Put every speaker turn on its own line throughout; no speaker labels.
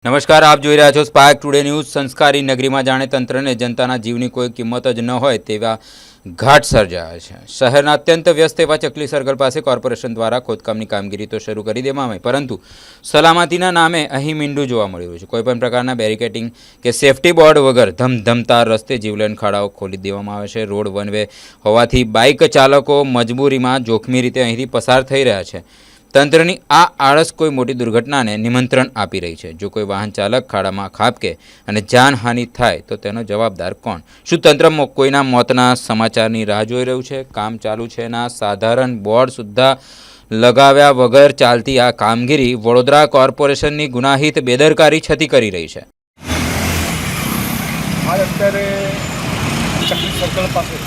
નમસ્કાર, આપ જોઈ રહ્યા છો સ્પાર્ક ટુડે ન્યૂઝ। સંસ્કારી નગરીમાં જાણે તંત્રને જનતાના જીવની કોઈ કિંમત જ ન હોય તેવા ઘાટ સર્જાયા છે। શહેરના અત્યંત વ્યસ્ત એવા ચકલી સર્કલ પાસે કોર્પોરેશન દ્વારા ખોદકામની કામગીરી તો શરૂ કરી દેવામાં આવી, પરંતુ સલામતીના નામે અહીં મીંડું જોવા મળી રહ્યું છે। કોઈપણ પ્રકારના બેરિકેડિંગ કે સેફટી બોર્ડ વગર ધમધમતા રસ્તે જીવલેણ ખાડાઓ ખોલી દેવામાં આવે છે। રોડ વન વે હોવાથી બાઇક ચાલકો મજબૂરીમાં જોખમી રીતે અહીંથી પસાર થઈ રહ્યા છે। તંત્રની આ આળસ કોઈ મોટી દુર્ઘટનાને નિમંત્રણ આપી રહી છે। જો કોઈ વાહન ચાલક ખાડામાં ખાબકે અને જાનહાનિ થાય તો તેનો જવાબદાર કોણ? શું તંત્ર કોઈના મોતના સમાચારની રાહ જોઈ રહ્યું છે? કામ ચાલુ છે ના સાધારણ બોર્ડ સુદ્ધા લગાવ્યા વગર ચાલતી આ કામગીરી વડોદરા કોર્પોરેશનની ગુનાહિત બેદરકારી છતી કરી રહી છે।
અત્યારે ચકલી સર્કલ પાસે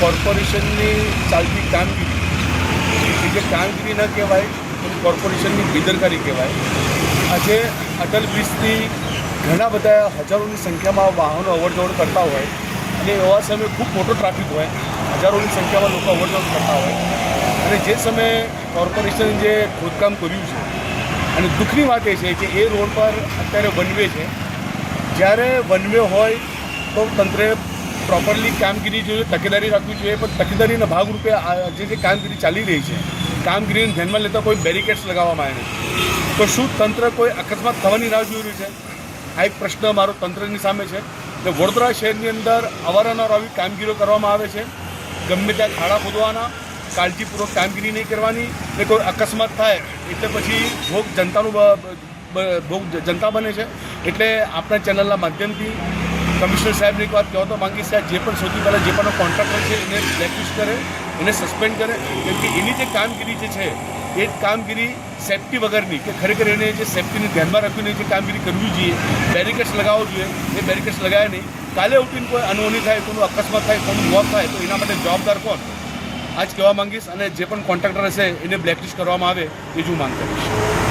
કોર્પોરેશનની ચાલતી કામગીરી જે કામગીરી ન કહેવાય પણ કોર્પોરેશનની બેદરકારી કહેવાય। આજે અટલ બ્રિજથી ઘણા બધા હજારોની સંખ્યામાં વાહનો અવરજવર કરતા હોય અને એવા સમયે ખૂબ મોટો ટ્રાફિક હોય, હજારોની સંખ્યામાં લોકો અવરજવર કરતા હોય અને જે સમયે કોર્પોરેશન જે ખોદકામ કર્યું છે અને દુઃખની વાત એ છે કે એ રોડ પર અત્યારે વનવે છે। જ્યારે વનવે હોય તો તંત્રે પ્રોપરલી કામગીરી જોઈએ, તકેદારી રાખવી જોઈએ, પણ તકેદારીના ભાગરૂપે જે કામગીરી ચાલી રહી છે કામગીરીને ધ્યાનમાં લેતા કોઈ બેરિકેડ્સ લગાવવામાં આવે નથી। તો શું તંત્ર કોઈ અકસ્માત થવાની રાહ જોઈ રહ્યું છે? આ એક પ્રશ્ન મારો તંત્રની સામે છે કે વડોદરા શહેરની અંદર અવારનવાર આવી કામગીરીઓ કરવામાં આવે છે। ગમે ત્યાં ખાડા ખોદવાના, કાળજીપૂર્વક કામગીરી નહીં કરવાની, ને કોઈ અકસ્માત થાય એટલે પછી ભોગ જનતા બને છે। એટલે આપણા ચેનલના માધ્યમથી કમિશનર સાહેબને એક વાત કહેવા તો માંગીશ કે જે પણ સૌથી પહેલાં જે પણ કોન્ટ્રાક્ટર છે એને બ્લેકલિસ્ટ કરે, એને સસ્પેન્ડ કરે, કેમ કે એની જે કામગીરી જે છે એ કામગીરી સેફટી વગરની કે ખરેખર એને જે સેફટીને ધ્યાનમાં રાખીને જે કામગીરી કરવી જોઈએ, બેરિકેડ્સ લગાવવો જોઈએ, એ બેરિકેડ્સ લગાવ્યા નહીં। કાલે ઉઠીને કોઈ અનહોની થાય, કોઈનું અકસ્માત થાય, કોઈનું મોત થાય તો એના માટે જવાબદાર કોણ? આજ કહેવા માંગીશ અને જે પણ કોન્ટ્રાક્ટર હશે એને બ્લેકલિસ્ટ કરવામાં આવે એ જ હું માંગ કરીશ।